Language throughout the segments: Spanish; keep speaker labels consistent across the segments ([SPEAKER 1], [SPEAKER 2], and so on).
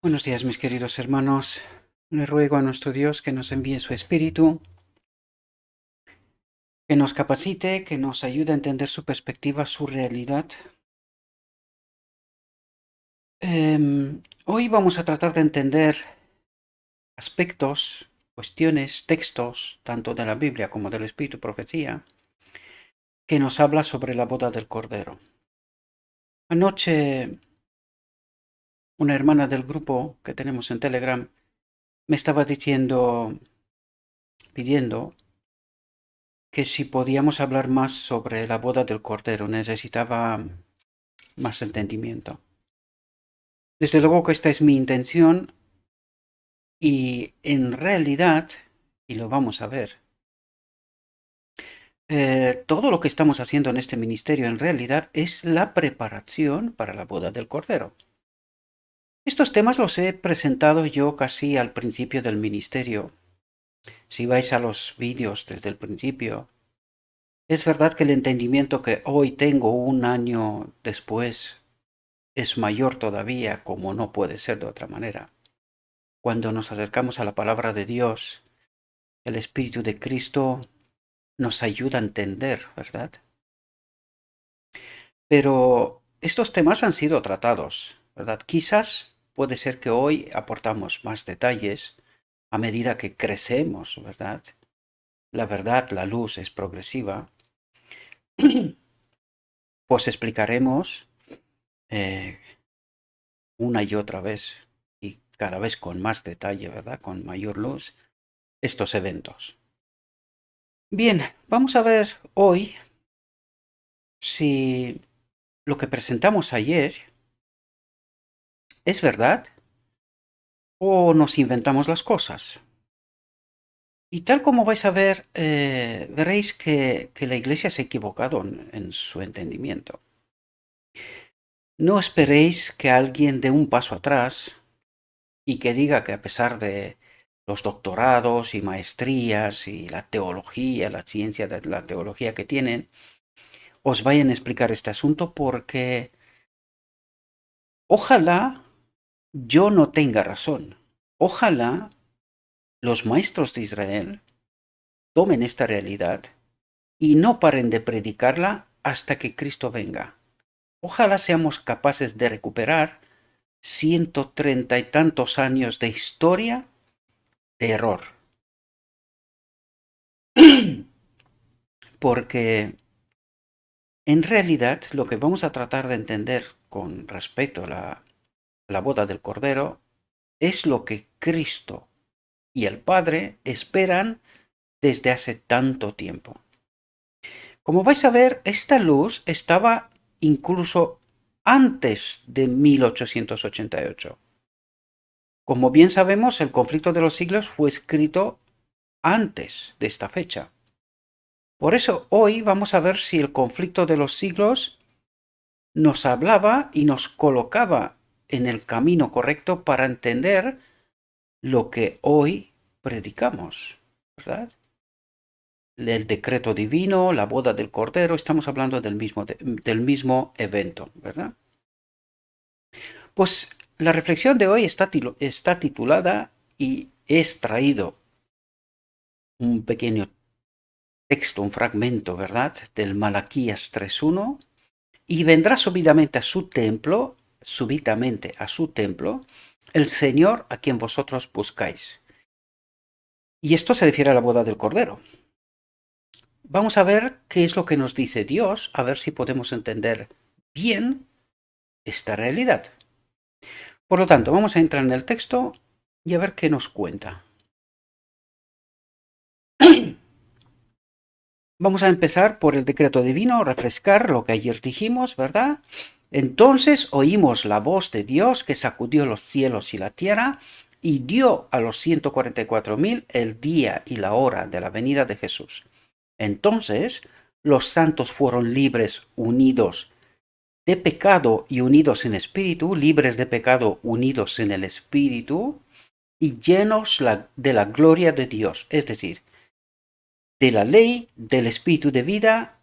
[SPEAKER 1] Buenos días, mis queridos hermanos. Le ruego a nuestro Dios que nos envíe su Espíritu, que nos capacite, que nos ayude a entender su perspectiva, su realidad. Hoy vamos a tratar de entender aspectos, cuestiones, textos, tanto de la Biblia como del Espíritu Profecía, que nos habla sobre la boda del Cordero. Anoche, una hermana del grupo que tenemos en Telegram me estaba pidiendo que si podíamos hablar más sobre la boda del Cordero. Necesitaba más entendimiento. Desde luego que esta es mi intención y en realidad, y lo vamos a ver, todo lo que estamos haciendo en este ministerio en realidad es la preparación para la boda del Cordero. Estos temas los he presentado yo casi al principio del ministerio. Si vais a los vídeos desde el principio, es verdad que el entendimiento que hoy tengo un año después es mayor todavía, como no puede ser de otra manera. Cuando nos acercamos a la palabra de Dios, el Espíritu de Cristo nos ayuda a entender, ¿verdad? Pero estos temas han sido tratados, ¿verdad? Quizás puede ser que hoy aportamos más detalles a medida que crecemos, ¿verdad? La verdad, la luz es progresiva. Pues explicaremos eh, una y otra vez y cada vez con más detalle, ¿verdad? Con mayor luz, estos eventos. Bien, vamos a ver hoy si lo que presentamos ayer es verdad o nos inventamos las cosas. Y tal como vais a ver, veréis que la Iglesia se ha equivocado en su entendimiento. No esperéis que alguien dé un paso atrás y que diga que a pesar de los doctorados y maestrías y la teología, la ciencia de la teología que tienen, os vayan a explicar este asunto, porque ojalá yo no tenga razón. Ojalá los maestros de Israel tomen esta realidad y no paren de predicarla hasta que Cristo venga. Ojalá seamos capaces de recuperar 130 y tantos años de historia de error. Porque en realidad lo que vamos a tratar de entender con respecto a la boda del Cordero es lo que Cristo y el Padre esperan desde hace tanto tiempo. Como vais a ver, esta luz estaba incluso antes de 1888. Como bien sabemos, el conflicto de los siglos fue escrito antes de esta fecha. Por eso hoy vamos a ver si el conflicto de los siglos nos hablaba y nos colocaba en el camino correcto para entender lo que hoy predicamos, ¿verdad? El decreto divino, la boda del Cordero, estamos hablando del mismo evento, ¿verdad? Pues la reflexión de hoy está titulada, y he extraído un pequeño texto, un fragmento, ¿verdad?, del Malaquías 3:1, y vendrá súbitamente a su templo, el Señor a quien vosotros buscáis. Y esto se refiere a la boda del Cordero. Vamos a ver qué es lo que nos dice Dios, a ver si podemos entender bien esta realidad. Por lo tanto, vamos a entrar en el texto y a ver qué nos cuenta. Vamos a empezar por el decreto divino, refrescar lo que ayer dijimos, ¿verdad? Entonces oímos la voz de Dios que sacudió los cielos y la tierra y dio a los 144.000 el día y la hora de la venida de Jesús. Entonces los santos fueron libres, unidos de pecado y unidos en espíritu, libres de pecado, unidos en el espíritu y llenos de la gloria de Dios, es decir, de la ley, del espíritu de vida,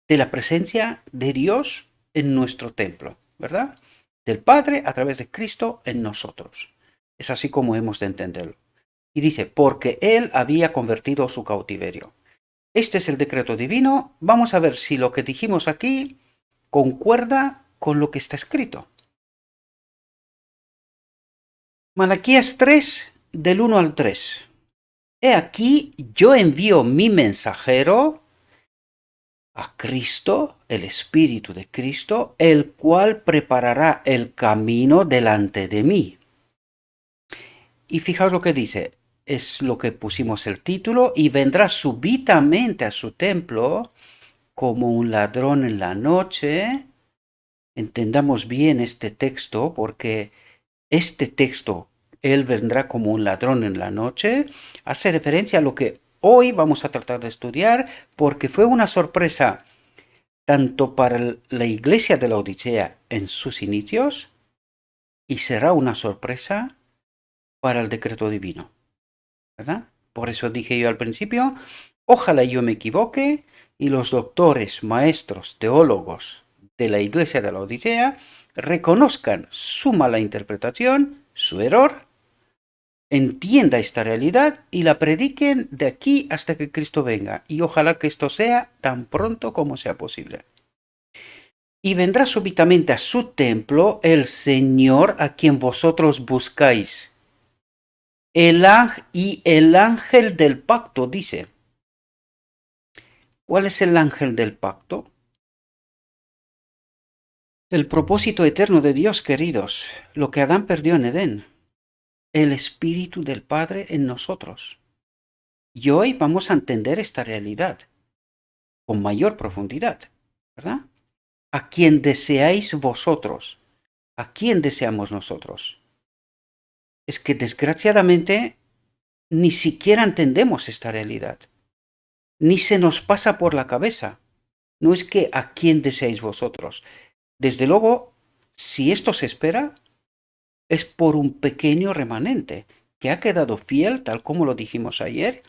[SPEAKER 1] de la presencia de Dios en nuestro templo, ¿verdad? Del Padre a través de Cristo en nosotros. Es así como hemos de entenderlo. Y dice, porque él había convertido su cautiverio. Este es el decreto divino. Vamos a ver si lo que dijimos aquí concuerda con lo que está escrito. Malaquías 3, del 1 al 3. He aquí, yo envío mi mensajero a Cristo, el Espíritu de Cristo, el cual preparará el camino delante de mí. Y fijaos lo que dice, es lo que pusimos el título, y vendrá súbitamente a su templo como un ladrón en la noche. Entendamos bien este texto, porque este texto, él vendrá como un ladrón en la noche, hace referencia a lo que hoy vamos a tratar de estudiar, porque fue una sorpresa tanto para la iglesia de la Odisea en sus inicios, y será una sorpresa para el decreto divino, ¿verdad? Por eso dije yo al principio, ojalá yo me equivoque y los doctores, maestros, teólogos de la iglesia de la Odisea reconozcan su mala interpretación, su error, entienda esta realidad y la prediquen de aquí hasta que Cristo venga. Y ojalá que esto sea tan pronto como sea posible. Y vendrá súbitamente a su templo el Señor a quien vosotros buscáis. El ángel del pacto, dice. ¿Cuál es el ángel del pacto? El propósito eterno de Dios, queridos, lo que Adán perdió en Edén, el Espíritu del Padre en nosotros. Y hoy vamos a entender esta realidad con mayor profundidad, ¿verdad? ¿A quién deseáis vosotros? ¿A quién deseamos nosotros? Es que desgraciadamente ni siquiera entendemos esta realidad, ni se nos pasa por la cabeza. No es que a quién deseáis vosotros. Desde luego, si esto se espera, es por un pequeño remanente que ha quedado fiel, tal como lo dijimos ayer,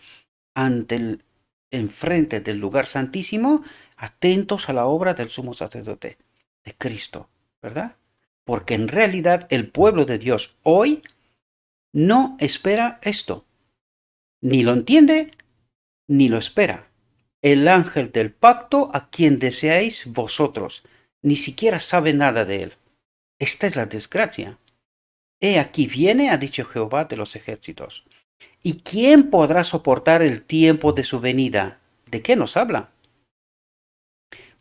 [SPEAKER 1] ante el enfrente del lugar santísimo, atentos a la obra del sumo sacerdote, de Cristo, ¿verdad? Porque en realidad el pueblo de Dios hoy no espera esto, ni lo entiende, ni lo espera. El ángel del pacto a quien deseáis vosotros, ni siquiera sabe nada de él. Esta es la desgracia. He aquí viene, ha dicho Jehová de los ejércitos. ¿Y quién podrá soportar el tiempo de su venida? ¿De qué nos habla?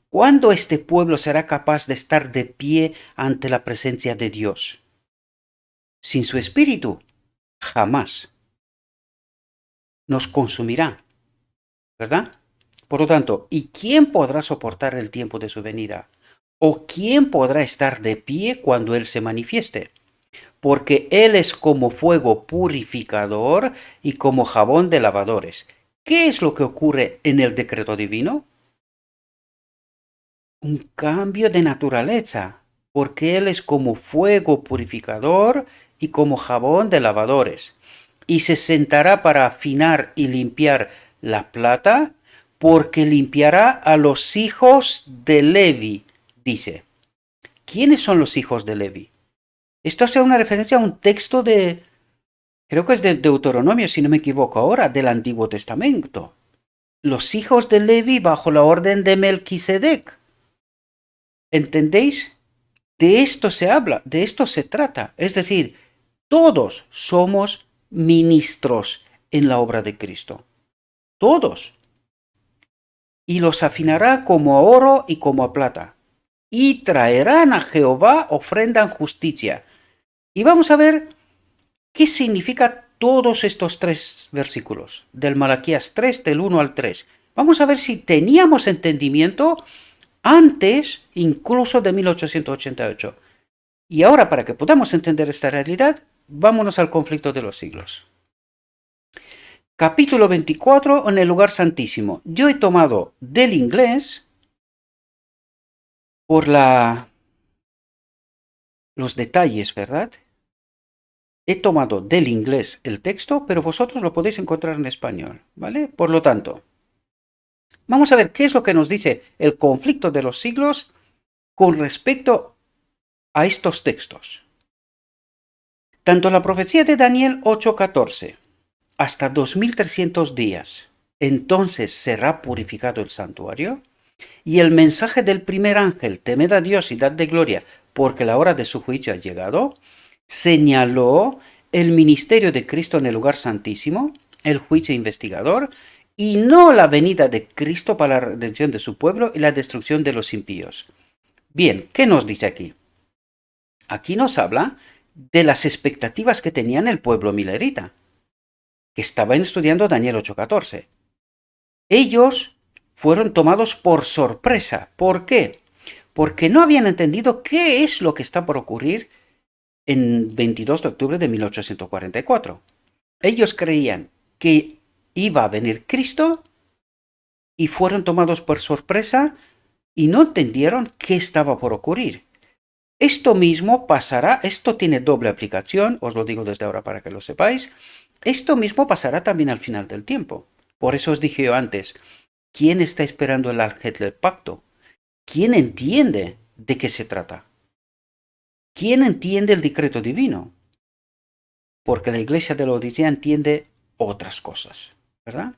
[SPEAKER 1] ¿Cuándo este pueblo será capaz de estar de pie ante la presencia de Dios? Sin su espíritu, jamás. Nos consumirá, ¿verdad? Por lo tanto, ¿y quién podrá soportar el tiempo de su venida? ¿O quién podrá estar de pie cuando Él se manifieste? Porque Él es como fuego purificador y como jabón de lavadores. ¿Qué es lo que ocurre en el decreto divino? Un cambio de naturaleza, porque Él es como fuego purificador y como jabón de lavadores. Y se sentará para afinar y limpiar la plata, porque limpiará a los hijos de Levi, dice. ¿Quiénes son los hijos de Levi? Esto hace una referencia a un texto de, creo que es de Deuteronomio, si no me equivoco ahora, del Antiguo Testamento. Los hijos de Levi bajo la orden de Melquisedec. ¿Entendéis? De esto se habla, de esto se trata. Es decir, todos somos ministros en la obra de Cristo. Todos. Y los afinará como a oro y como a plata. Y traerán a Jehová ofrenda en justicia. Y vamos a ver qué significa todos estos tres versículos, del Malaquías 3, del 1 al 3. Vamos a ver si teníamos entendimiento antes incluso de 1888. Y ahora, para que podamos entender esta realidad, vámonos al conflicto de los siglos. Capítulo 24, en el lugar santísimo. Yo he tomado del inglés por los detalles, ¿verdad? He tomado del inglés el texto, pero vosotros lo podéis encontrar en español, ¿vale? Por lo tanto, vamos a ver qué es lo que nos dice el conflicto de los siglos con respecto a estos textos. Tanto la profecía de Daniel 8:14 hasta 2300 días, entonces será purificado el santuario, y el mensaje del primer ángel, temed a Dios y dadle gloria, porque la hora de su juicio ha llegado, señaló el ministerio de Cristo en el lugar santísimo, el juicio investigador, y no la venida de Cristo para la redención de su pueblo y la destrucción de los impíos. Bien, ¿qué nos dice aquí? Aquí nos habla de las expectativas que tenían el pueblo milerita, que estaban estudiando Daniel 8:14. Ellos fueron tomados por sorpresa. ¿Por qué? Porque no habían entendido qué es lo que está por ocurrir en 22 de octubre de 1844. Ellos creían que iba a venir Cristo y fueron tomados por sorpresa y no entendieron qué estaba por ocurrir. Esto mismo pasará, esto tiene doble aplicación, os lo digo desde ahora para que lo sepáis, esto mismo pasará también al final del tiempo. Por eso os dije yo antes, ¿quién está esperando el ángel del pacto? ¿Quién entiende de qué se trata? ¿Quién entiende el decreto divino? Porque la iglesia de la Odisea entiende otras cosas, ¿verdad?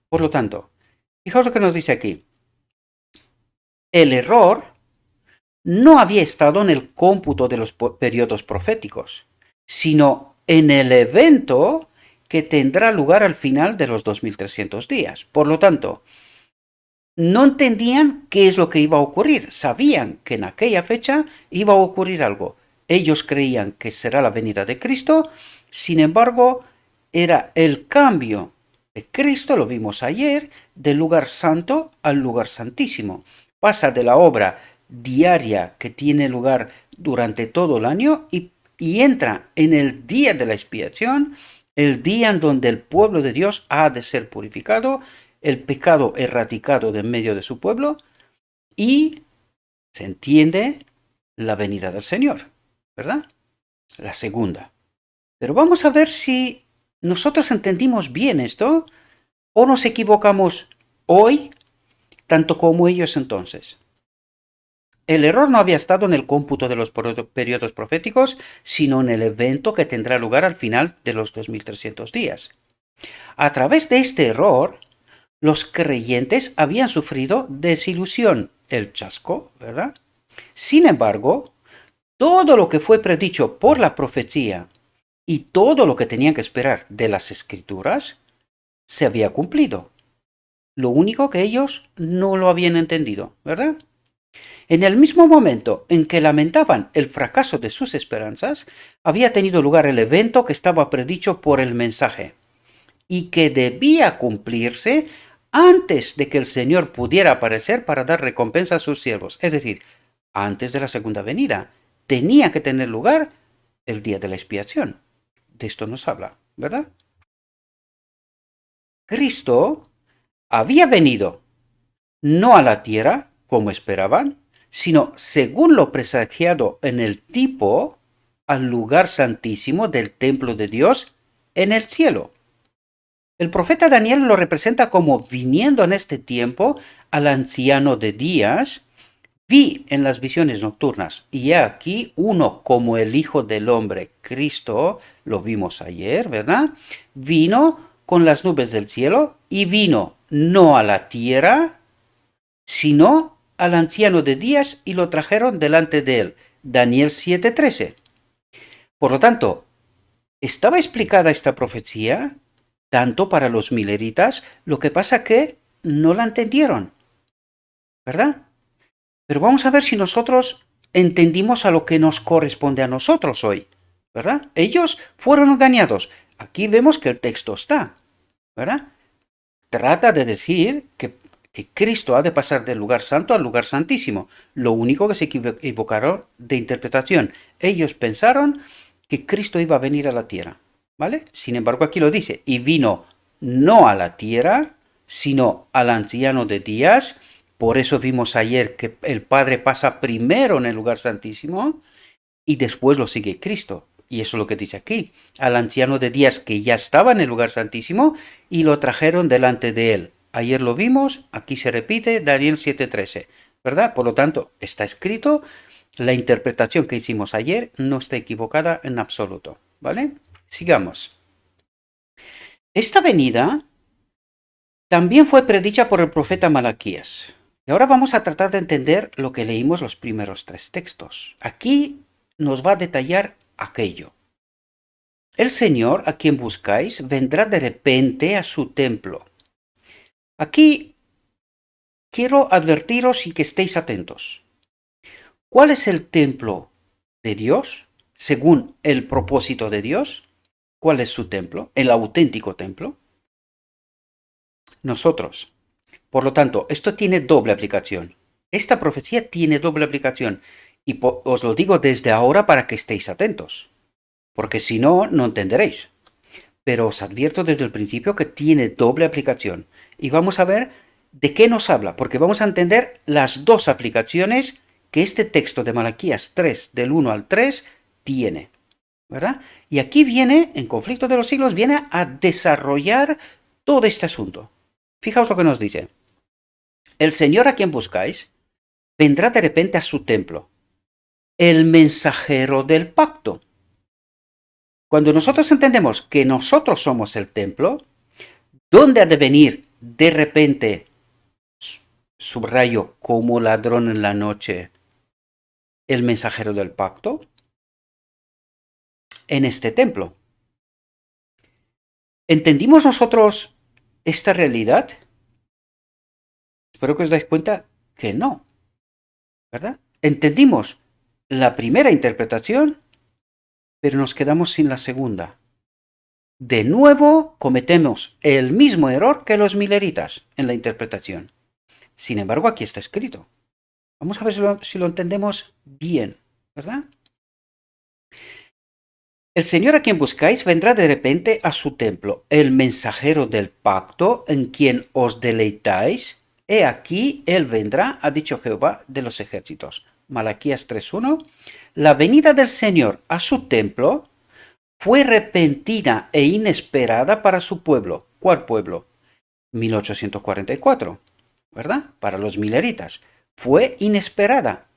[SPEAKER 1] Por lo tanto, fijaos lo que nos dice aquí. El error no había estado en el cómputo de los periodos proféticos, sino en el evento que tendrá lugar al final de los 2300 días. Por lo tanto, no entendían qué es lo que iba a ocurrir. Sabían que en aquella fecha iba a ocurrir algo. Ellos creían que será la venida de Cristo. Sin embargo, era el cambio de Cristo, lo vimos ayer, del lugar santo al lugar santísimo. Pasa de la obra diaria que tiene lugar durante todo el año y entra en el día de la expiación, el día en donde el pueblo de Dios ha de ser purificado, el pecado erradicado de en medio de su pueblo, y se entiende la venida del Señor, ¿verdad? La segunda. Pero vamos a ver si nosotros entendimos bien esto o nos equivocamos hoy, tanto como ellos entonces. El error no había estado en el cómputo de los periodos proféticos, sino en el evento que tendrá lugar al final de los 2300 días. A través de este error, los creyentes habían sufrido desilusión, el chasco, ¿verdad? Sin embargo, todo lo que fue predicho por la profecía y todo lo que tenían que esperar de las escrituras se había cumplido. Lo único que ellos no lo habían entendido, ¿verdad? En el mismo momento en que lamentaban el fracaso de sus esperanzas, había tenido lugar el evento que estaba predicho por el mensaje y que debía cumplirse antes de que el Señor pudiera aparecer para dar recompensa a sus siervos, es decir, antes de la segunda venida. Tenía que tener lugar el día de la expiación. De esto nos habla, ¿verdad? Cristo había venido no a la tierra, como esperaban, sino, según lo presagiado en el tipo, al lugar santísimo del templo de Dios en el cielo. El profeta Daniel lo representa como viniendo en este tiempo al anciano de días. Vi en las visiones nocturnas, y he aquí uno como el Hijo del Hombre, Cristo, lo vimos ayer, ¿verdad? Vino con las nubes del cielo y vino no a la tierra, sino al anciano de días y lo trajeron delante de él. Daniel 7:13. Por lo tanto, estaba explicada esta profecía tanto para los mileritas, lo que pasa que no la entendieron, ¿verdad? Pero vamos a ver si nosotros entendimos a lo que nos corresponde a nosotros hoy, ¿verdad? Ellos fueron engañados. Aquí vemos que el texto está, ¿verdad? Trata de decir que Cristo ha de pasar del lugar santo al lugar santísimo. Lo único que se equivocaron de interpretación. Ellos pensaron que Cristo iba a venir a la tierra, ¿vale? Sin embargo, aquí lo dice, y vino no a la tierra, sino al anciano de días. Por eso vimos ayer que el Padre pasa primero en el lugar santísimo y después lo sigue Cristo. Y eso es lo que dice aquí. Al anciano de días que ya estaba en el lugar santísimo y lo trajeron delante de él. Ayer lo vimos, aquí se repite Daniel 7:13, ¿verdad? Por lo tanto, está escrito, la interpretación que hicimos ayer no está equivocada en absoluto, ¿vale? Sigamos. Esta venida también fue predicha por el profeta Malaquías. Y ahora vamos a tratar de entender lo que leímos los primeros 3 textos. Aquí nos va a detallar aquello. El Señor, a quien buscáis, vendrá de repente a su templo. Aquí quiero advertiros y que estéis atentos. ¿Cuál es el templo de Dios según el propósito de Dios? ¿Cuál es su templo? El auténtico templo. Nosotros. Por lo tanto, esto tiene doble aplicación. Esta profecía tiene doble aplicación. Y os lo digo desde ahora para que estéis atentos. Porque si no, no entenderéis. Pero os advierto desde el principio que tiene doble aplicación. Y vamos a ver de qué nos habla. Porque vamos a entender las dos aplicaciones que este texto de Malaquías 3, del 1 al 3, tiene. ¿Verdad? Y aquí viene, en Conflicto de los Siglos, viene a desarrollar todo este asunto. Fijaos lo que nos dice. El Señor a quien buscáis vendrá de repente a su templo, el mensajero del pacto. Cuando nosotros entendemos que nosotros somos el templo, ¿dónde ha de venir de repente, subrayo, como ladrón en la noche, el mensajero del pacto? En este templo. ¿Entendimos nosotros esta realidad? Espero que os dais cuenta que no, ¿verdad? Entendimos la primera interpretación, pero nos quedamos sin la segunda. De nuevo cometemos el mismo error que los mileritas en la interpretación. Sin embargo, aquí está escrito. Vamos a ver si lo entendemos bien, ¿verdad? El Señor a quien buscáis vendrá de repente a su templo, el mensajero del pacto en quien os deleitáis. He aquí, él vendrá, ha dicho Jehová de los ejércitos. Malaquías 3.1. La venida del Señor a su templo fue repentina e inesperada para su pueblo. ¿Cuál pueblo? 1844, ¿verdad? Para los mileritas. Fue inesperada,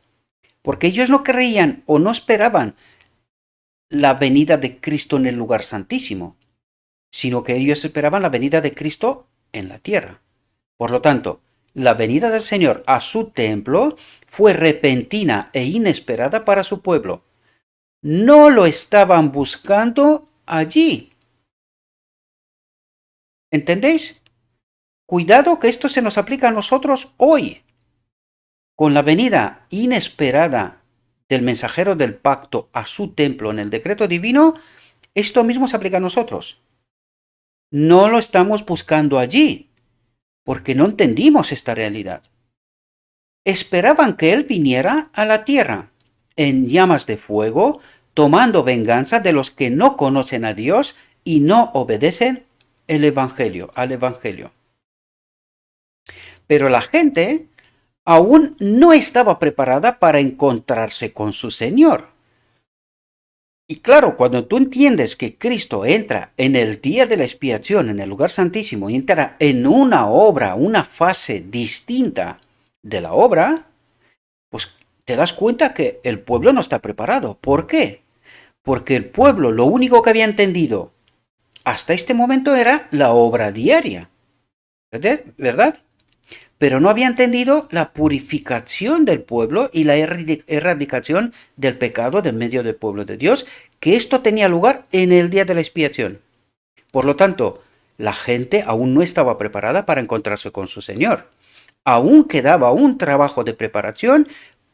[SPEAKER 1] porque ellos no creían o no esperaban la venida de Cristo en el lugar santísimo, sino que ellos esperaban la venida de Cristo en la tierra. Por lo tanto, la venida del Señor a su templo fue repentina e inesperada para su pueblo. No lo estaban buscando allí. ¿Entendéis? Cuidado que esto se nos aplica a nosotros hoy. Con la venida inesperada del mensajero del pacto a su templo en el decreto divino, esto mismo se aplica a nosotros. No lo estamos buscando allí, porque no entendimos esta realidad. Esperaban que Él viniera a la tierra, en llamas de fuego, tomando venganza de los que no conocen a Dios y no obedecen al Evangelio. Pero la gente aún no estaba preparada para encontrarse con su Señor. Y claro, cuando tú entiendes que Cristo entra en el día de la expiación, en el lugar santísimo, y entra en una obra, una fase distinta de la obra, pues te das cuenta que el pueblo no está preparado. ¿Por qué? Porque el pueblo lo único que había entendido hasta este momento era la obra diaria. ¿Verdad? Pero no había entendido la purificación del pueblo y la erradicación del pecado de medio del pueblo de Dios, que esto tenía lugar en el día de la expiación. Por lo tanto, la gente aún no estaba preparada para encontrarse con su Señor. Aún quedaba un trabajo de preparación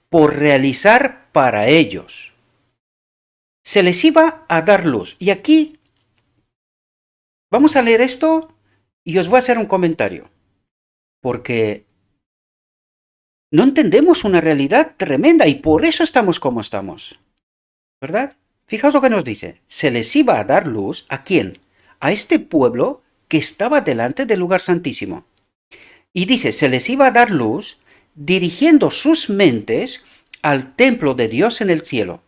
[SPEAKER 1] por realizar para ellos. Se les iba a dar luz. Y aquí vamos a leer esto y os voy a hacer un comentario. Porque no entendemos una realidad tremenda y por eso estamos como estamos. ¿Verdad? Fijaos lo que nos dice. Se les iba a dar luz, ¿a quién? A este pueblo que estaba delante del lugar santísimo. Y dice, se les iba a dar luz dirigiendo sus mentes al templo de Dios en el cielo.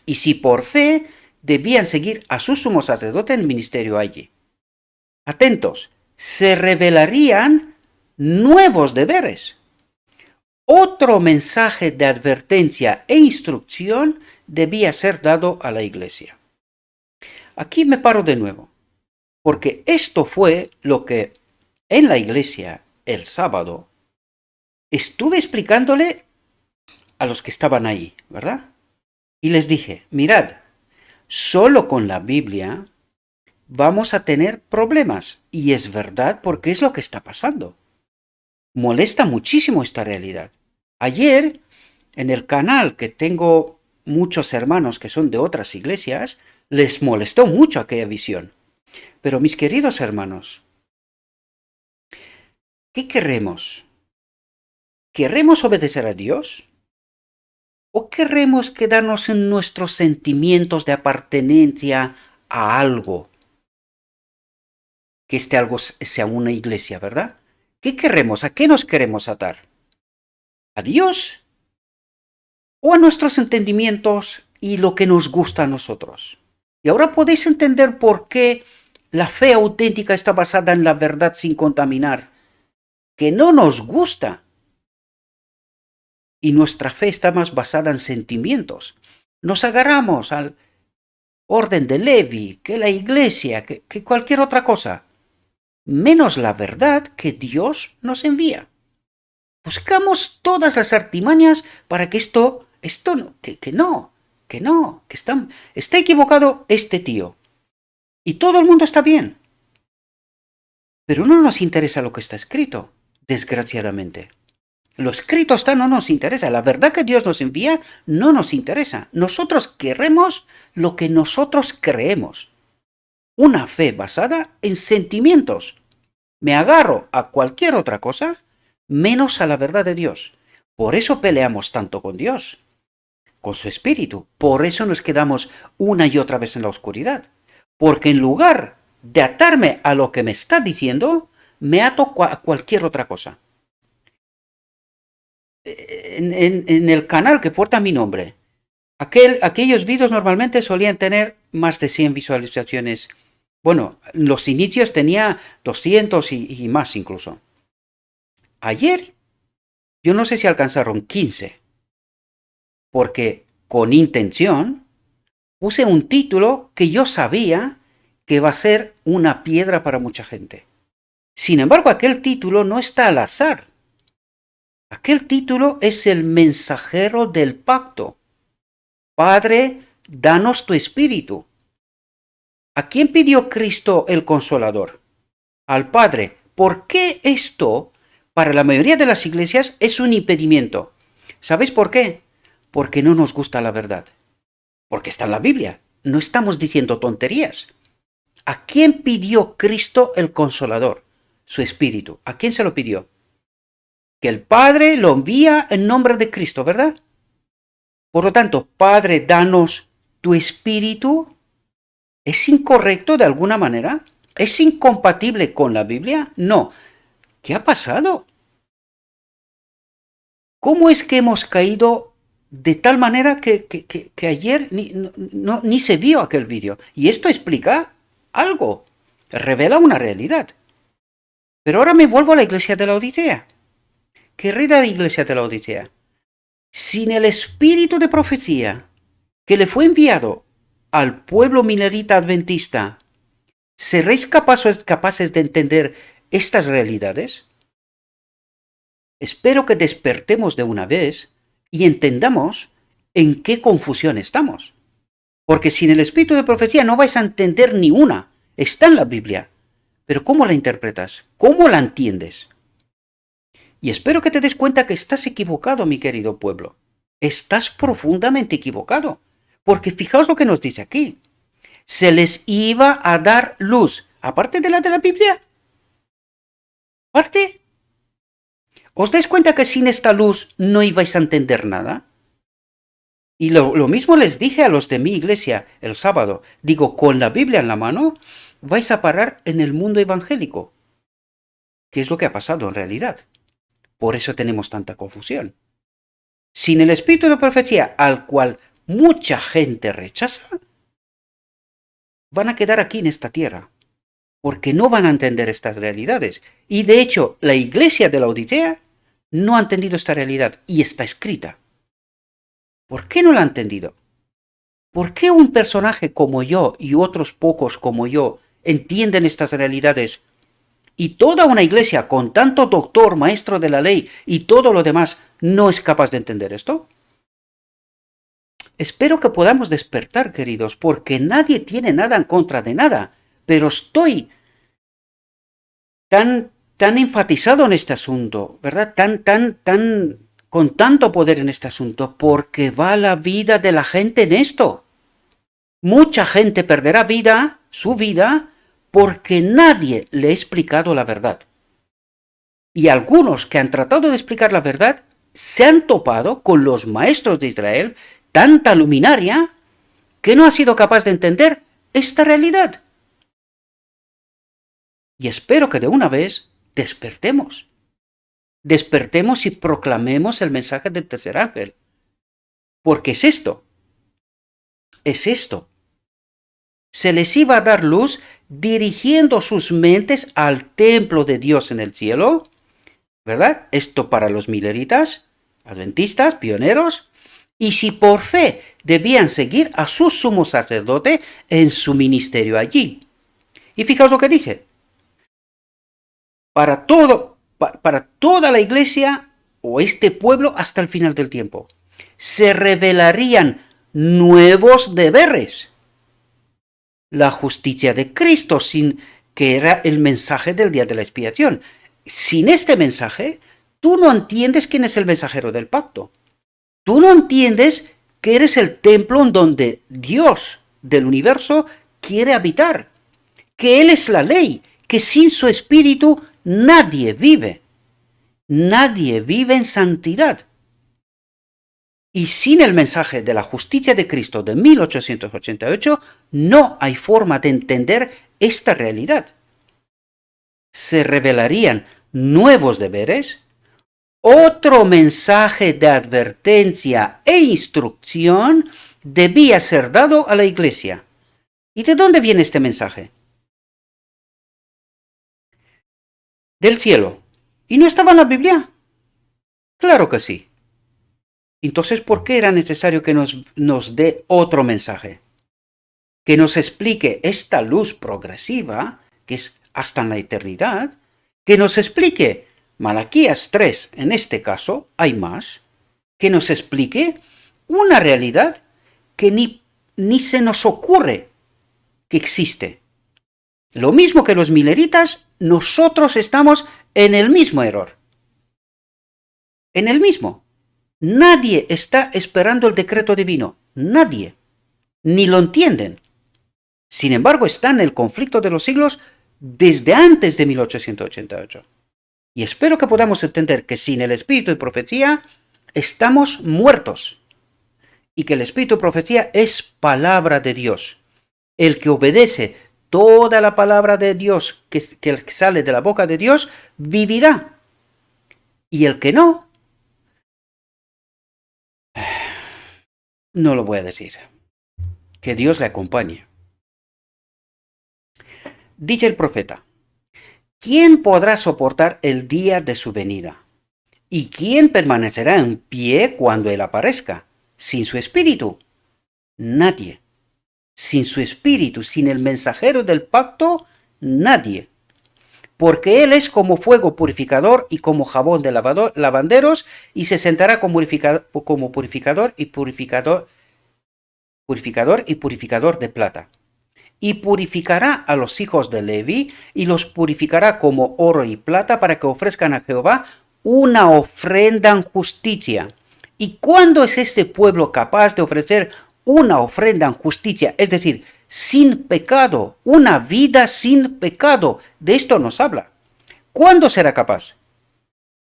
[SPEAKER 1] Y si por fe debían seguir a su sumo sacerdote en ministerio allí. Atentos, se revelarían nuevos deberes. Otro mensaje de advertencia e instrucción debía ser dado a la iglesia. Aquí me paro de nuevo, porque esto fue lo que en la iglesia el sábado estuve explicándole a los que estaban ahí, ¿verdad? Y les dije, mirad, solo con la Biblia vamos a tener problemas. Y es verdad porque es lo que está pasando. Molesta muchísimo esta realidad. Ayer, en el canal que tengo muchos hermanos que son de otras iglesias, les molestó mucho aquella visión. Pero mis queridos hermanos, ¿qué queremos? ¿Queremos obedecer a Dios? ¿O queremos quedarnos en nuestros sentimientos de apartenencia a algo? Que este algo sea una iglesia, ¿verdad? ¿Qué queremos? ¿A qué nos queremos atar? ¿A Dios? ¿O a nuestros entendimientos y lo que nos gusta a nosotros? Y ahora podéis entender por qué la fe auténtica está basada en la verdad sin contaminar, que no nos gusta. Y nuestra fe está más basada en sentimientos. Nos agarramos al orden de Levi, que la iglesia, que cualquier otra cosa, menos la verdad que Dios nos envía. Buscamos todas las artimañas para que está equivocado este tío. Y todo el mundo está bien. Pero no nos interesa lo que está escrito, desgraciadamente. Lo escrito no nos interesa. La verdad que Dios nos envía no nos interesa. Nosotros queremos lo que nosotros creemos. Una fe basada en sentimientos. Me agarro a cualquier otra cosa menos a la verdad de Dios. Por eso peleamos tanto con Dios, con su espíritu. Por eso nos quedamos una y otra vez en la oscuridad. Porque en lugar de atarme a lo que me está diciendo, me ato a cualquier otra cosa. En el canal que porta mi nombre, aquellos vídeos normalmente solían tener más de 100 visualizaciones. Bueno, los inicios tenía 200 y más incluso. Ayer, yo no sé si alcanzaron 15, porque con intención puse un título que yo sabía que va a ser una piedra para mucha gente. Sin embargo, aquel título no está al azar. Aquel título es el mensajero del pacto. Padre, danos tu espíritu. ¿A quién pidió Cristo el Consolador? Al Padre. ¿Por qué esto, para la mayoría de las iglesias, es un impedimento? ¿Sabéis por qué? Porque no nos gusta la verdad. Porque está en la Biblia. No estamos diciendo tonterías. ¿A quién pidió Cristo el Consolador? Su espíritu. ¿A quién se lo pidió? Que el Padre lo envía en nombre de Cristo, ¿verdad? Por lo tanto, Padre, danos tu espíritu. ¿Es incorrecto de alguna manera? ¿Es incompatible con la Biblia? No. ¿Qué ha pasado? ¿Cómo es que hemos caído de tal manera que ayer ni se vio aquel vídeo? Y esto explica algo, revela una realidad. Pero ahora me vuelvo a la iglesia de la Odisea. Querida iglesia de la Odisea, sin el espíritu de profecía que le fue enviado al pueblo minerita adventista, ¿seréis capaces de entender estas realidades? Espero que despertemos de una vez y entendamos en qué confusión estamos. Porque sin el espíritu de profecía no vais a entender ni una. Está en la Biblia. Pero ¿cómo la interpretas? ¿Cómo la entiendes? Y espero que te des cuenta que estás equivocado, mi querido pueblo. Estás profundamente equivocado. Porque fijaos lo que nos dice aquí. Se les iba a dar luz. Aparte de la Biblia. Aparte. ¿Os dais cuenta que sin esta luz no ibais a entender nada? Y lo mismo les dije a los de mi iglesia el sábado. Digo, con la Biblia en la mano vais a parar en el mundo evangélico. ¿Qué es lo que ha pasado en realidad? Por eso tenemos tanta confusión. Sin el espíritu de profecía al cual mucha gente rechaza, van a quedar aquí en esta tierra. Porque no van a entender estas realidades. Y de hecho, la iglesia de la Odisea no ha entendido esta realidad y está escrita. ¿Por qué no la ha entendido? ¿Por qué un personaje como yo y otros pocos como yo entienden estas realidades y toda una iglesia con tanto doctor, maestro de la ley y todo lo demás no es capaz de entender esto? Espero que podamos despertar, queridos, porque nadie tiene nada en contra de nada, pero estoy tan enfatizado en este asunto, ¿verdad? Con tanto poder en este asunto, porque va la vida de la gente en esto. Mucha gente perderá su vida, porque nadie le ha explicado la verdad. Y algunos que han tratado de explicar la verdad se han topado con los maestros de Israel, tanta luminaria, que no ha sido capaz de entender esta realidad. Y espero que de una vez despertemos. Despertemos y proclamemos el mensaje del tercer ángel. Porque es esto. Es esto. Se les iba a dar luz dirigiendo sus mentes al templo de Dios en el cielo, ¿verdad? Esto para los mileritas, adventistas, pioneros, y si por fe debían seguir a su sumo sacerdote en su ministerio allí. Y fijaos lo que dice. Para toda la iglesia o este pueblo hasta el final del tiempo. Se revelarían nuevos deberes. La justicia de Cristo, que era el mensaje del día de la expiación. Sin este mensaje, tú no entiendes quién es el mensajero del pacto. Tú no entiendes que eres el templo en donde Dios del universo quiere habitar. Que Él es la ley, que sin su espíritu nadie vive. Nadie vive en santidad. Y sin el mensaje de la justicia de Cristo de 1888, no hay forma de entender esta realidad. Se revelarían nuevos deberes, otro mensaje de advertencia e instrucción debía ser dado a la iglesia. ¿Y de dónde viene este mensaje? Del cielo. ¿Y no estaba en la Biblia? Claro que sí. Entonces, ¿por qué era necesario que nos dé otro mensaje? Que nos explique esta luz progresiva, que es hasta en la eternidad, que nos explique Malaquías 3, en este caso, hay más, que nos explique una realidad que ni se nos ocurre que existe. Lo mismo que los mileritas, nosotros estamos en el mismo error. En el mismo. Nadie está esperando el decreto divino. Nadie. Ni lo entienden. Sin embargo, está en el conflicto de los siglos desde antes de 1888. Y espero que podamos entender que sin el espíritu de profecía estamos muertos. Y que el espíritu de profecía es palabra de Dios. El que obedece toda la palabra de Dios que sale de la boca de Dios, vivirá. Y el que no lo voy a decir. Que Dios le acompañe. Dice el profeta: ¿quién podrá soportar el día de su venida? ¿Y quién permanecerá en pie cuando Él aparezca? Sin su espíritu. Nadie. Sin su espíritu, sin el mensajero del pacto, nadie. Porque Él es como fuego purificador y como jabón de lavanderos, y se sentará como purificador y purificador de plata. Y purificará a los hijos de Leví, y los purificará como oro y plata, para que ofrezcan a Jehová una ofrenda en justicia. ¿Y cuándo es este pueblo capaz de ofrecer una ofrenda en justicia? Es decir, sin pecado, una vida sin pecado. De esto nos habla. ¿Cuándo será capaz?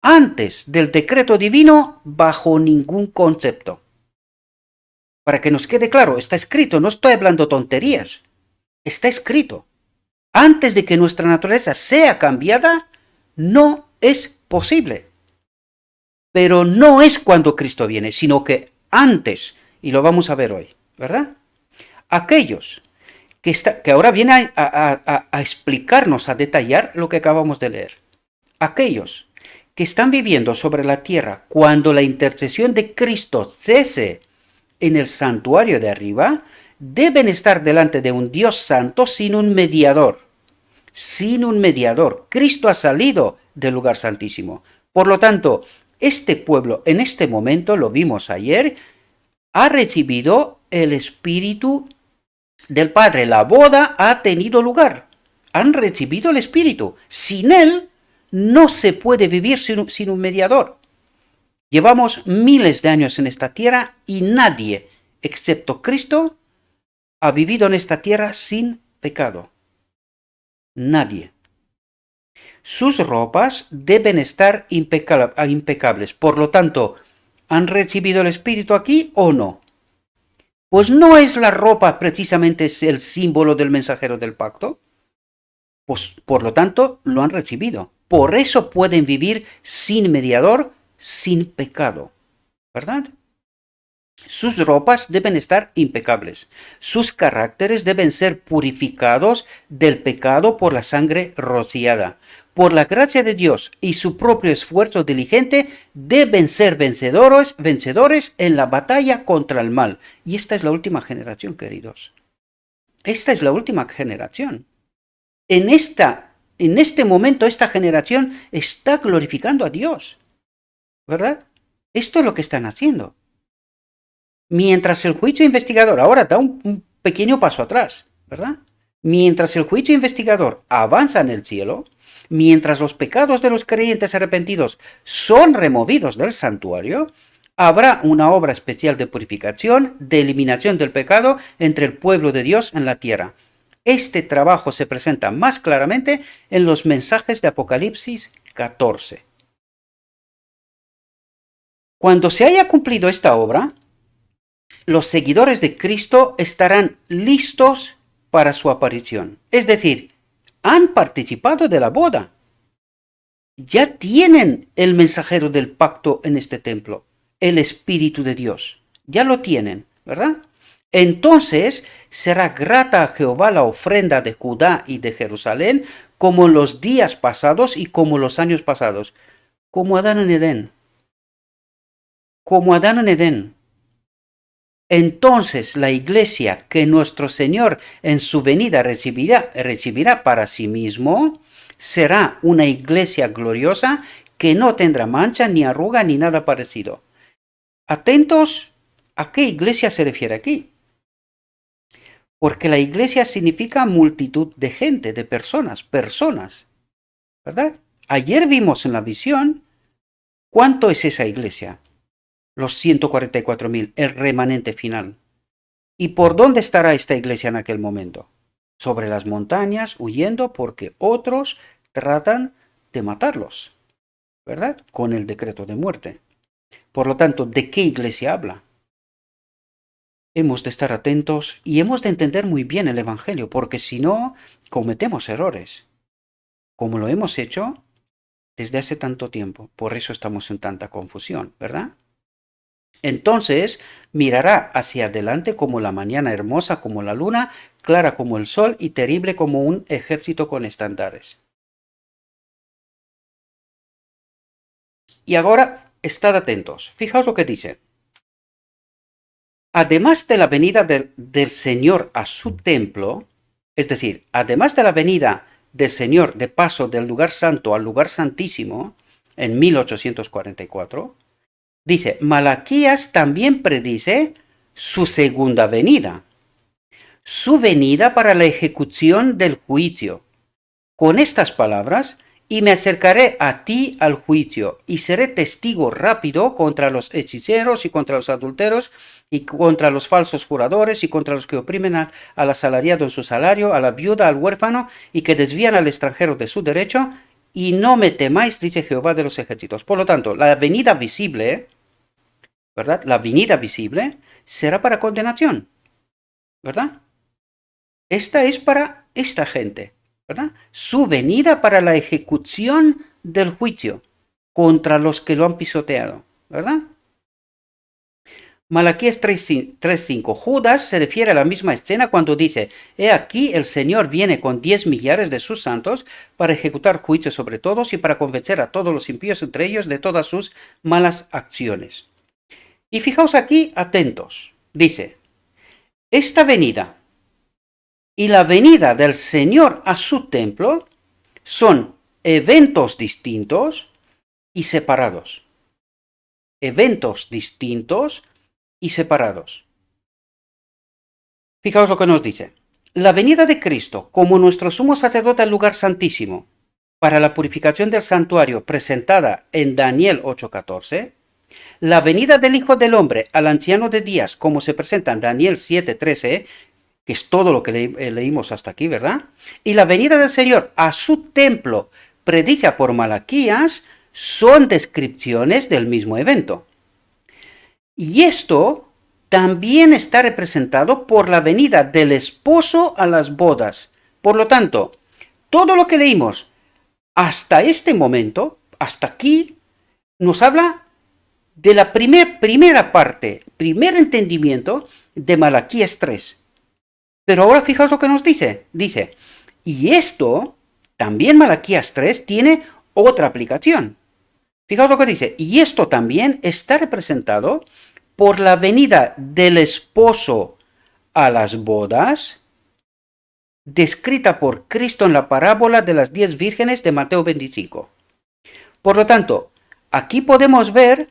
[SPEAKER 1] Antes del decreto divino, bajo ningún concepto. Para que nos quede claro, está escrito, no estoy hablando tonterías. Está escrito. Antes de que nuestra naturaleza sea cambiada, no es posible. Pero no es cuando Cristo viene, sino que antes, y lo vamos a ver hoy, ¿verdad? Aquellos que ahora viene a explicarnos, a detallar lo que acabamos de leer. Aquellos que están viviendo sobre la tierra cuando la intercesión de Cristo cese en el santuario de arriba deben estar delante de un Dios santo sin un mediador. Sin un mediador. Cristo ha salido del lugar santísimo. Por lo tanto, este pueblo en este momento, lo vimos ayer, ha recibido el Espíritu del Padre. La boda ha tenido lugar. Han recibido el Espíritu. Sin Él no se puede vivir sin un mediador. Llevamos miles de años en esta tierra y nadie, excepto Cristo, ha vivido en esta tierra sin pecado. Nadie. Sus ropas deben estar impecables. Por lo tanto, ¿han recibido el Espíritu aquí o no? Pues no es la ropa precisamente es el símbolo del mensajero del pacto. Pues por lo tanto, lo han recibido. Por eso pueden vivir sin mediador, sin pecado. ¿Verdad? Sus ropas deben estar impecables. Sus caracteres deben ser purificados del pecado por la sangre rociada. Por la gracia de Dios y su propio esfuerzo diligente, deben ser vencedores en la batalla contra el mal. Y esta es la última generación, queridos. Esta es la última generación. En este momento, esta generación está glorificando a Dios. ¿Verdad? Esto es lo que están haciendo. Mientras el juicio investigador ahora da un pequeño paso atrás, ¿verdad? Mientras el juicio investigador avanza en el cielo, mientras los pecados de los creyentes arrepentidos son removidos del santuario, habrá una obra especial de purificación, de eliminación del pecado entre el pueblo de Dios en la tierra. Este trabajo se presenta más claramente en los mensajes de Apocalipsis 14. Cuando se haya cumplido esta obra, los seguidores de Cristo estarán listos para su aparición. Es decir, han participado de la boda. Ya tienen el mensajero del pacto en este templo, el Espíritu de Dios. Ya lo tienen, ¿verdad? Entonces será grata a Jehová la ofrenda de Judá y de Jerusalén, como los días pasados y como los años pasados, como Adán en Edén. Como Adán en Edén. Entonces la iglesia que nuestro Señor en su venida recibirá para sí mismo, será una iglesia gloriosa que no tendrá mancha, ni arruga, ni nada parecido. Atentos a qué iglesia se refiere aquí. Porque la iglesia significa multitud de gente, de personas, ¿verdad? Ayer vimos en la visión cuánto es esa iglesia. Los 144.000, el remanente final. ¿Y por dónde estará esta iglesia en aquel momento? Sobre las montañas, huyendo porque otros tratan de matarlos, ¿verdad? Con el decreto de muerte. Por lo tanto, ¿de qué iglesia habla? Hemos de estar atentos y hemos de entender muy bien el Evangelio, porque si no, cometemos errores, como lo hemos hecho desde hace tanto tiempo. Por eso estamos en tanta confusión, ¿verdad? Entonces mirará hacia adelante como la mañana hermosa como la luna, clara como el sol y terrible como un ejército con estandares. Y ahora, estad atentos. Fijaos lo que dice. Además de la venida del Señor a su templo, es decir, además de la venida del Señor de paso del lugar santo al lugar santísimo en 1844, dice, Malaquías también predice su segunda venida, su venida para la ejecución del juicio. Con estas palabras, y me acercaré a ti al juicio, y seré testigo rápido contra los hechiceros y contra los adúlteros, y contra los falsos juradores, y contra los que oprimen al asalariado en su salario, a la viuda, al huérfano, y que desvían al extranjero de su derecho, y no me temáis, dice Jehová de los ejércitos. Por lo tanto, la venida visible, ¿verdad? La venida visible será para condenación, ¿verdad? Esta es para esta gente, ¿verdad? Su venida para la ejecución del juicio contra los que lo han pisoteado, ¿verdad? Malaquías 3.5. Judas se refiere a la misma escena cuando dice, he aquí el Señor viene con 10 millares de sus santos para ejecutar juicio sobre todos y para convencer a todos los impíos entre ellos de todas sus malas acciones. Y fijaos aquí, atentos. dice, esta venida y la venida del Señor a su templo son eventos distintos y separados. Eventos distintos y separados. Fijaos lo que nos dice. La venida de Cristo como nuestro sumo sacerdote al lugar santísimo para la purificación del santuario presentada en Daniel 8:14, la venida del Hijo del Hombre al anciano de días como se presenta en Daniel 7:13, que es todo lo que leímos hasta aquí, ¿verdad? Y la venida del Señor a su templo predicha por Malaquías son descripciones del mismo evento. Y esto también está representado por la venida del esposo a las bodas. Por lo tanto, todo lo que leímos hasta este momento, hasta aquí, nos habla de la primera parte, primer entendimiento de Malaquías 3. Pero ahora fijaos lo que nos dice. Dice, y esto, también Malaquías 3, tiene otra aplicación. Fijaos lo que dice, y esto también está representado por la venida del esposo a las bodas, descrita por Cristo en la parábola de las 10 vírgenes de Mateo 25. Por lo tanto, aquí podemos ver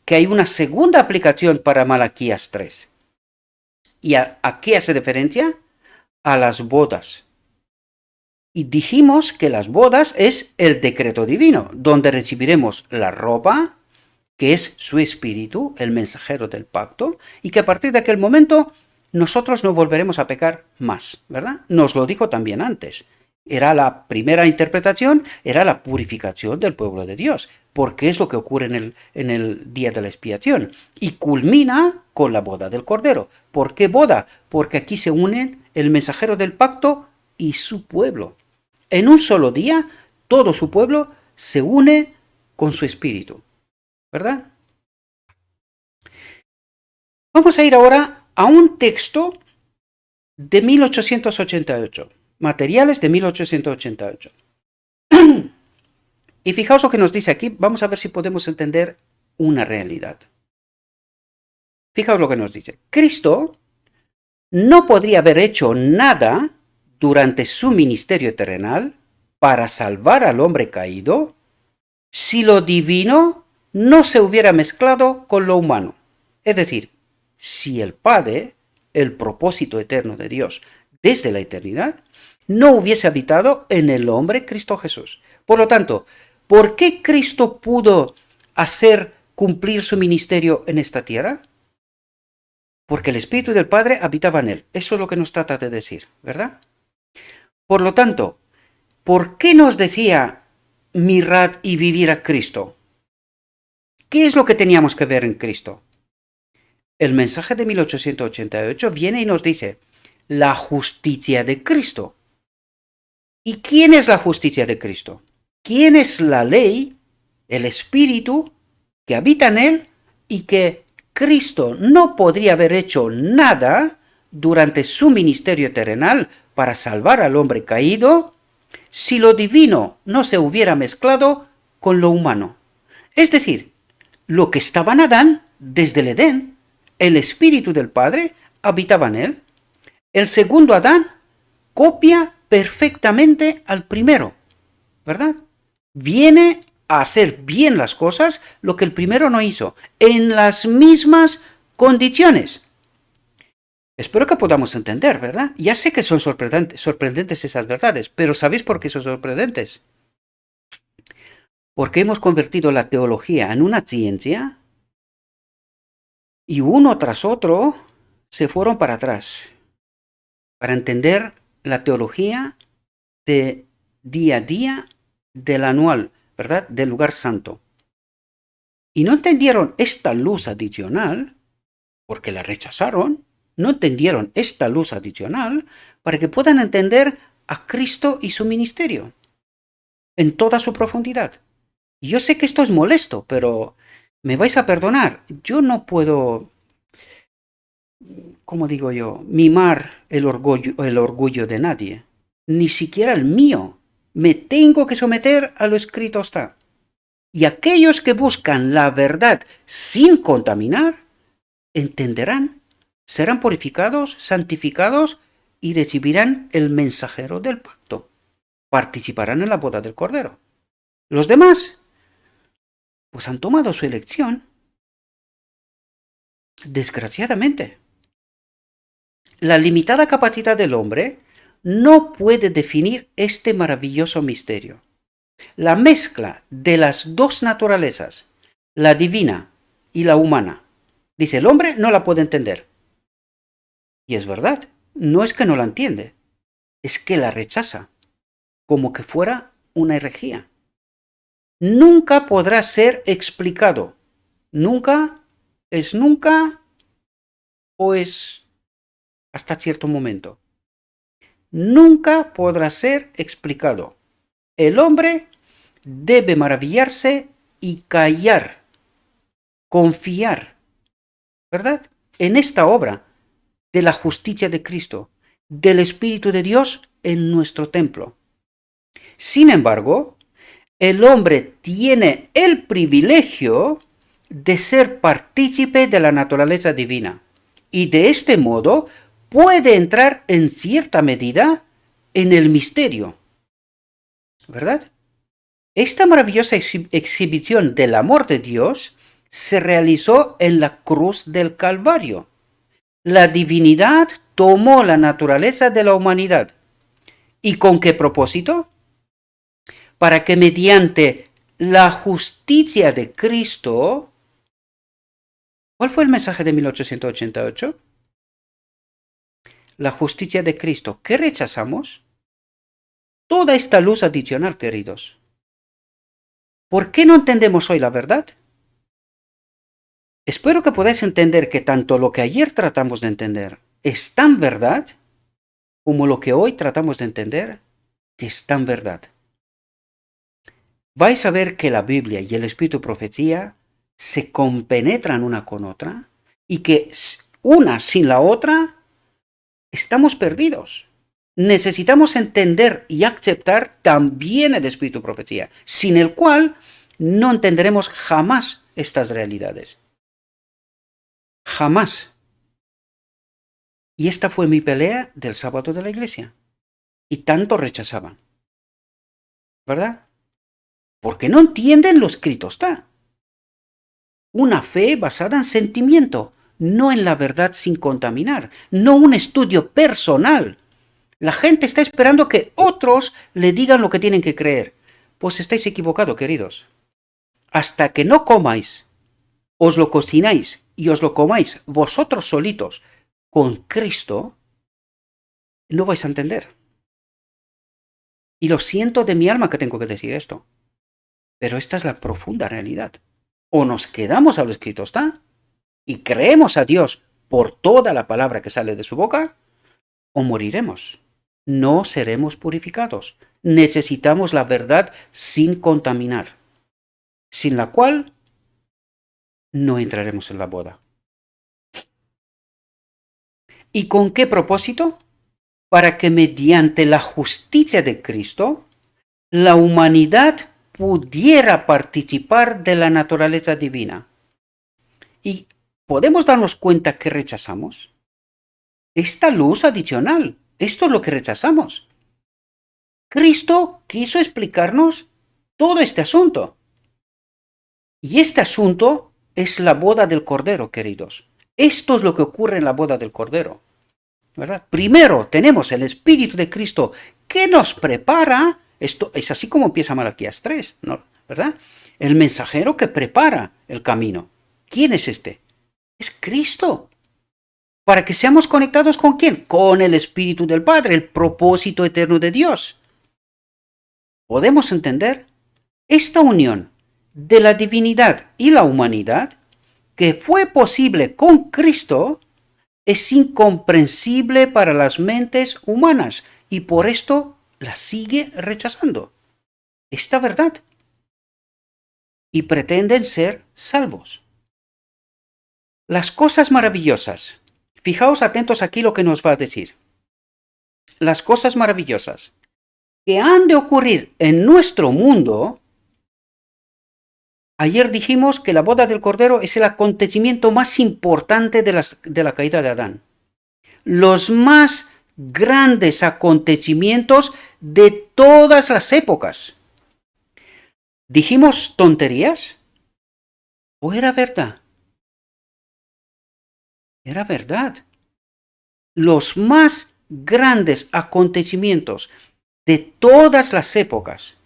[SPEAKER 1] que hay una segunda aplicación para Malaquías 3. ¿Y a qué hace referencia? A las bodas. Y dijimos que las bodas es el decreto divino, donde recibiremos la ropa, que es su espíritu, el mensajero del pacto, y que a partir de aquel momento nosotros no volveremos a pecar más, ¿verdad? Nos lo dijo también antes. Era la primera interpretación, era la purificación del pueblo de Dios, porque es lo que ocurre en el día de la expiación. Y culmina con la boda del Cordero. ¿Por qué boda? Porque aquí se unen el mensajero del pacto y su pueblo. En un solo día, todo su pueblo se une con su espíritu, ¿verdad? Vamos a ir ahora a un texto de 1888. Materiales de 1888. Y fijaos lo que nos dice aquí. Vamos a ver si podemos entender una realidad. Fijaos lo que nos dice. Cristo no podría haber hecho nada durante su ministerio terrenal para salvar al hombre caído si lo divino no se hubiera mezclado con lo humano. Es decir, si el Padre, el propósito eterno de Dios desde la eternidad, no hubiese habitado en el hombre Cristo Jesús. Por lo tanto, ¿por qué Cristo pudo hacer cumplir su ministerio en esta tierra? Porque el Espíritu del Padre habitaba en él. Eso es lo que nos trata de decir, ¿verdad? Por lo tanto, ¿por qué nos decía mirad y vivir a Cristo? ¿Qué es lo que teníamos que ver en Cristo? El mensaje de 1888 viene y nos dice la justicia de Cristo. ¿Y quién es la justicia de Cristo? ¿Quién es la ley, el Espíritu que habita en él y que Cristo no podría haber hecho nada durante su ministerio terrenal para salvar al hombre caído si lo divino no se hubiera mezclado con lo humano? Es decir, lo que estaba en Adán desde el Edén, el Espíritu del Padre habitaba en él. El segundo Adán copia perfectamente al primero, ¿verdad? Viene a hacer bien las cosas lo que el primero no hizo, en las mismas condiciones. Espero que podamos entender, ¿verdad? Ya sé que son sorprendentes esas verdades, pero ¿sabéis por qué son sorprendentes? Porque hemos convertido la teología en una ciencia y uno tras otro se fueron para atrás para entender la teología de día a día del anual, ¿verdad? Del lugar santo. Y no entendieron esta luz adicional, porque la rechazaron, no entendieron esta luz adicional para que puedan entender a Cristo y su ministerio en toda su profundidad. Y yo sé que esto es molesto, pero me vais a perdonar. Yo no puedo, ¿cómo digo yo?, mimar el orgullo de nadie, ni siquiera el mío. Me tengo que someter a lo escrito está. Y aquellos que buscan la verdad sin contaminar, entenderán serán purificados, santificados y recibirán el mensajero del pacto. Participarán en la boda del Cordero. Los demás, pues han tomado su elección. Desgraciadamente, la limitada capacidad del hombre no puede definir este maravilloso misterio. La mezcla de las dos naturalezas, la divina y la humana, dice el hombre, no la puede entender. Y es verdad, no es que no la entiende, es que la rechaza, como que fuera una herejía. Nunca podrá ser explicado. Nunca es nunca o es hasta cierto momento. Nunca podrá ser explicado. El hombre debe maravillarse y callar, confiar, ¿verdad? En esta obra de la justicia de Cristo, del Espíritu de Dios en nuestro templo. Sin embargo, el hombre tiene el privilegio de ser partícipe de la naturaleza divina y de este modo puede entrar en cierta medida en el misterio, ¿verdad? Esta maravillosa exhibición del amor de Dios se realizó en la cruz del Calvario. La divinidad tomó la naturaleza de la humanidad. ¿Y con qué propósito? Para que mediante la justicia de Cristo... ¿Cuál fue el mensaje de 1888? La justicia de Cristo. ¿Qué rechazamos? Toda esta luz adicional, queridos. ¿Por qué no entendemos hoy la verdad? Espero que podáis entender que tanto lo que ayer tratamos de entender es tan verdad como lo que hoy tratamos de entender es tan verdad. Vais a ver que la Biblia y el Espíritu de Profecía se compenetran una con otra y que una sin la otra estamos perdidos. Necesitamos entender y aceptar también el Espíritu de Profecía, sin el cual no entenderemos jamás estas realidades. Jamás. Y esta fue mi pelea del sábado de la iglesia. Y tanto rechazaban. ¿Verdad? Porque no entienden lo escrito está. Una fe basada en sentimiento, no en la verdad sin contaminar, no un estudio personal. La gente está esperando que otros le digan lo que tienen que creer. Pues estáis equivocados, queridos. Hasta que no comáis, os lo cocináis y os lo comáis vosotros solitos con Cristo, no vais a entender. Y lo siento de mi alma que tengo que decir esto. Pero esta es la profunda realidad. O nos quedamos a lo escrito está y creemos a Dios por toda la palabra que sale de su boca, o moriremos. No seremos purificados. Necesitamos la verdad sin contaminar, sin la cual no entraremos en la boda. ¿Y con qué propósito? Para que mediante la justicia de Cristo, la humanidad pudiera participar de la naturaleza divina. ¿Y podemos darnos cuenta que rechazamos? Esta luz adicional, esto es lo que rechazamos. Cristo quiso explicarnos todo este asunto. Y este asunto es la boda del Cordero, queridos. Esto es lo que ocurre en la boda del Cordero, ¿verdad? Primero tenemos el Espíritu de Cristo que nos prepara. Esto es así como empieza Malaquías 3, ¿no? ¿Verdad? El mensajero que prepara el camino. ¿Quién es este? Es Cristo. Para que seamos conectados con ¿quién? Con el Espíritu del Padre, el propósito eterno de Dios. ¿Podemos entender? Esta unión de la divinidad y la humanidad que fue posible con Cristo es incomprensible para las mentes humanas y por esto la sigue rechazando. Esta verdad. Y pretenden ser salvos. Las cosas maravillosas. Fijaos atentos aquí lo que nos va a decir. Las cosas maravillosas que han de ocurrir en nuestro mundo Ayer dijimos que la boda del Cordero es el acontecimiento más importante de la caída de Adán. Los más grandes acontecimientos de todas las épocas. ¿Dijimos tonterías? ¿O era verdad? Era verdad. Los más grandes acontecimientos de todas las épocas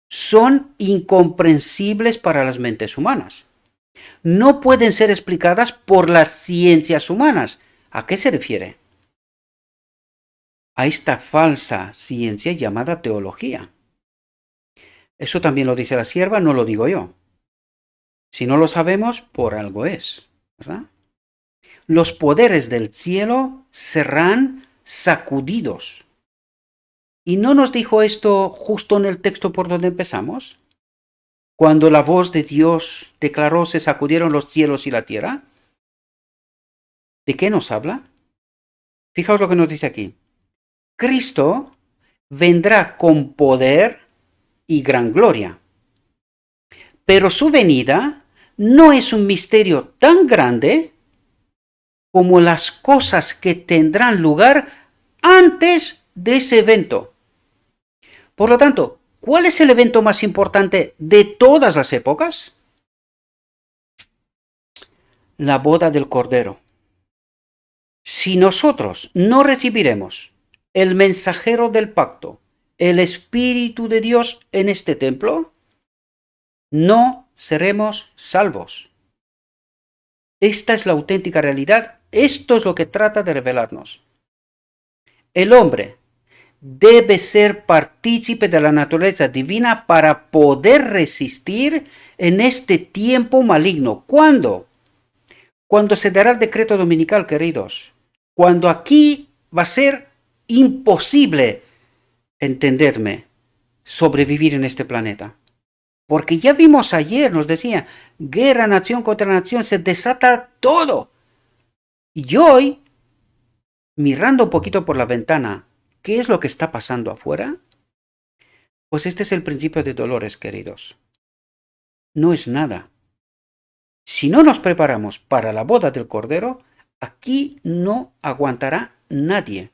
[SPEAKER 1] son incomprensibles para las mentes humanas. No pueden ser explicadas por las ciencias humanas. ¿A qué se refiere? A esta falsa ciencia llamada teología. Eso también lo dice la sierva, no lo digo yo. Si no lo sabemos, por algo es, ¿verdad? Los poderes del cielo serán sacudidos. ¿Y no nos dijo esto justo en el texto por donde empezamos? Cuando la voz de Dios declaró se sacudieron los cielos y la tierra. ¿De qué nos habla? Fijaos lo que nos dice aquí. Cristo vendrá con poder y gran gloria. Pero su venida no es un misterio tan grande como las cosas que tendrán lugar antes de ese evento. Por lo tanto, ¿cuál es el evento más importante de todas las épocas? La boda del Cordero. Si nosotros no recibiremos el mensajero del pacto, el Espíritu de Dios en este templo, no seremos salvos. Esta es la auténtica realidad. Esto es lo que trata de revelarnos. El hombre debe ser partícipe de la naturaleza divina para poder resistir en este tiempo maligno. ¿Cuándo? Cuando se dará el decreto dominical, queridos. Cuando aquí va a ser imposible, entenderme, sobrevivir en este planeta. Porque ya vimos ayer, nos decía, guerra nación contra nación, se desata todo. Y hoy, mirando un poquito por la ventana, ¿qué es lo que está pasando afuera? Pues este es el principio de dolores, queridos. No es nada. Si no nos preparamos para la boda del Cordero, aquí no aguantará nadie.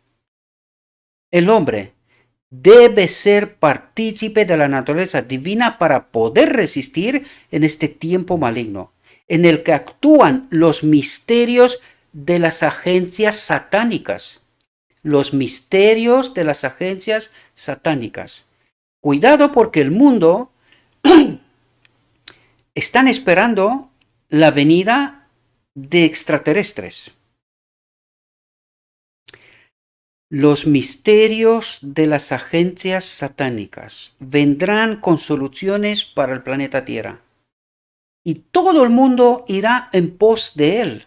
[SPEAKER 1] El hombre debe ser partícipe de la naturaleza divina para poder resistir en este tiempo maligno, en el que actúan los misterios de las agencias satánicas. Los misterios de las agencias satánicas. Cuidado porque el mundo están esperando la venida de extraterrestres. Los misterios de las agencias satánicas vendrán con soluciones para el planeta Tierra. Y todo el mundo irá en pos de él.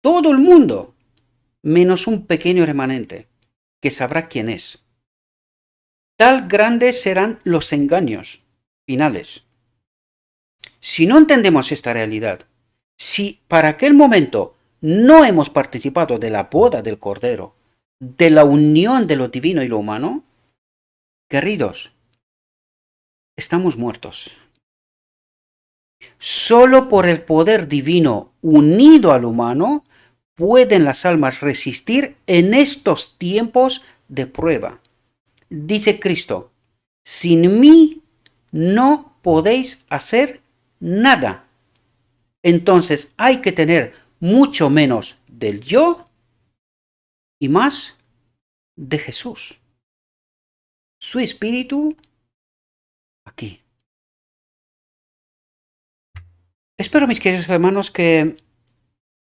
[SPEAKER 1] Todo el mundo, menos un pequeño remanente, que sabrá quién es. Tal grandes serán los engaños finales. Si no entendemos esta realidad, si para aquel momento no hemos participado de la boda del Cordero, de la unión de lo divino y lo humano, queridos, estamos muertos. Solo por el poder divino unido al humano pueden las almas resistir en estos tiempos de prueba. Dice Cristo, sin mí no podéis hacer nada. Entonces hay que tener mucho menos del yo y más de Jesús. Su espíritu aquí. Espero, mis queridos hermanos, que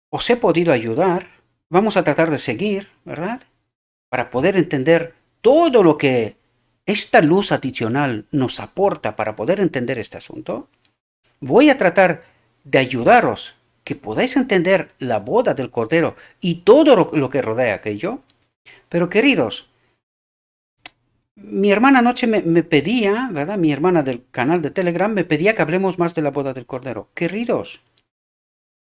[SPEAKER 1] os he podido ayudar. Vamos a tratar de seguir, ¿verdad? Para poder entender todo lo que esta luz adicional nos aporta para poder entender este asunto. Voy a tratar de ayudaros que podáis entender la boda del Cordero y todo lo que rodea aquello. Pero queridos, mi hermana anoche me pedía, ¿verdad? Mi hermana del canal de Telegram me pedía que hablemos más de la boda del Cordero. Queridos,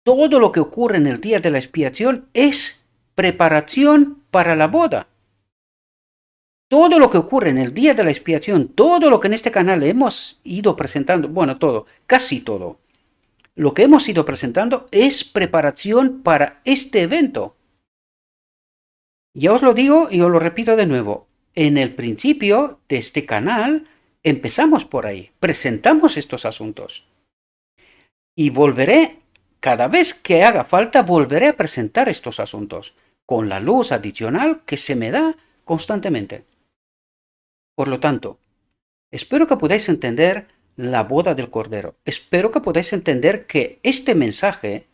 [SPEAKER 1] todo lo que ocurre en el día de la expiación es preparación para la boda. todo lo que ocurre en el día de la expiación, todo lo que en este canal hemos ido presentando, bueno, todo, casi todo, lo que hemos ido presentando es preparación para este evento. Ya os lo digo y os lo repito de nuevo. En el principio de este canal empezamos por ahí, presentamos estos asuntos. Y volveré, cada vez que haga falta, volveré a presentar estos asuntos, con la luz adicional que se me da constantemente. Por lo tanto, espero que podáis entender la boda del Cordero. Espero que podáis entender que este mensaje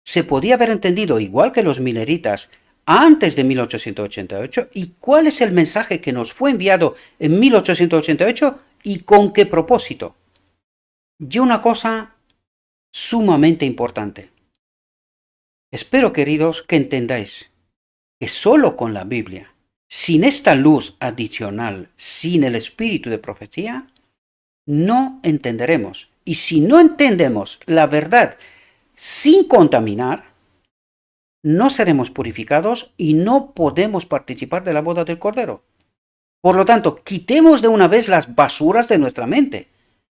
[SPEAKER 1] se podía haber entendido igual que los mileritas antes de 1888 y cuál es el mensaje que nos fue enviado en 1888 y con qué propósito. Y una cosa sumamente importante. Espero, queridos, que entendáis que solo con la Biblia, sin esta luz adicional, sin el espíritu de profecía, no entenderemos. Y si no entendemos la verdad sin contaminar, no seremos purificados y no podemos participar de la boda del Cordero. Por lo tanto, quitemos de una vez las basuras de nuestra mente.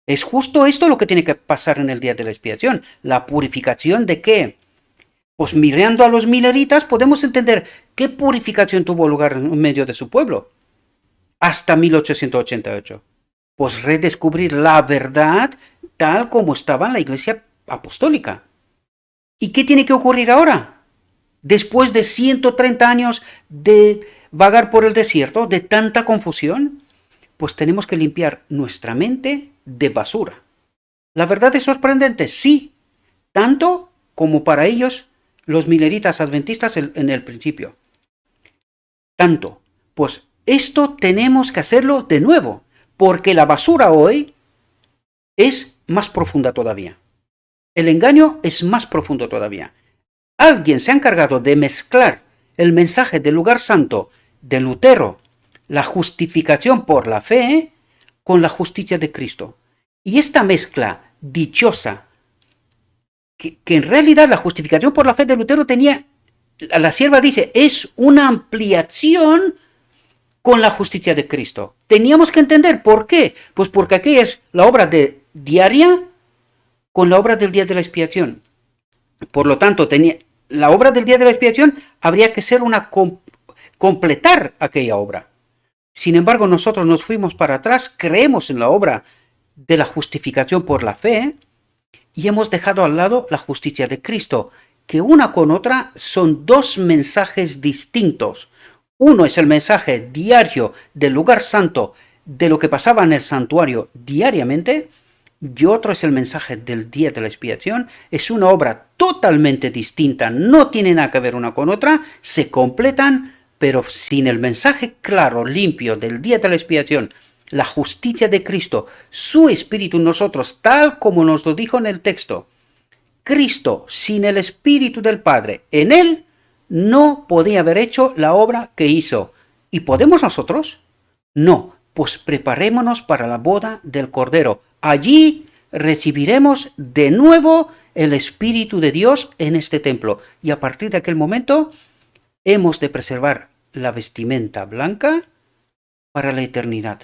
[SPEAKER 1] Es justo esto lo que tiene que pasar en el día de la expiación. ¿La purificación de qué? Pues mirando a los mileritas podemos entender qué purificación tuvo lugar en medio de su pueblo hasta 1888. Pues redescubrir la verdad tal como estaba en la Iglesia Apostólica. ¿Y qué tiene que ocurrir ahora? Después de 130 años de vagar por el desierto, de tanta confusión, pues tenemos que limpiar nuestra mente de basura. ¿La verdad es sorprendente? Sí, tanto como para ellos, los mileritas adventistas en el principio. Tanto, pues esto tenemos que hacerlo de nuevo, porque la basura hoy es más profunda todavía. El engaño es más profundo todavía. Alguien se ha encargado de mezclar el mensaje del lugar santo de Lutero, la justificación por la fe, con la justicia de Cristo. Y esta mezcla dichosa, que en realidad la justificación por la fe de Lutero tenía, la sierva dice, es una ampliación con la justicia de Cristo. Teníamos que entender por qué. Pues porque aquí es la obra de diaria con la obra del día de la expiación. Por lo tanto, la obra del día de la expiación habría que ser completar aquella obra. Sin embargo, nosotros nos fuimos para atrás, creemos en la obra de la justificación por la fe y hemos dejado al lado la justicia de Cristo, que una con otra son dos mensajes distintos. Uno es el mensaje diario del lugar santo, de lo que pasaba en el santuario diariamente, y otro es el mensaje del día de la expiación. Es una obra totalmente distinta, no tiene nada que ver una con otra, se completan, pero sin el mensaje claro, limpio del día de la expiación, la justicia de Cristo, su espíritu en nosotros, tal como nos lo dijo en el texto. Cristo, sin el espíritu del Padre en él, no podía haber hecho la obra que hizo. ¿Y podemos nosotros? No, pues preparémonos para la boda del Cordero. Allí recibiremos de nuevo el Espíritu de Dios en este templo. Y a partir de aquel momento hemos de preservar la vestimenta blanca para la eternidad.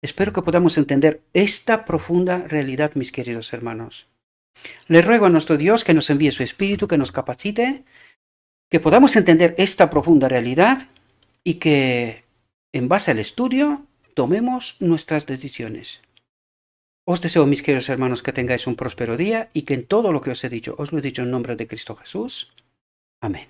[SPEAKER 1] Espero que podamos entender esta profunda realidad, mis queridos hermanos. Le ruego a nuestro Dios que nos envíe su Espíritu, que nos capacite, que podamos entender esta profunda realidad y que, en base al estudio, tomemos nuestras decisiones. Os deseo, mis queridos hermanos, que tengáis un próspero día y que en todo lo que os he dicho, os lo he dicho en nombre de Cristo Jesús. Amén.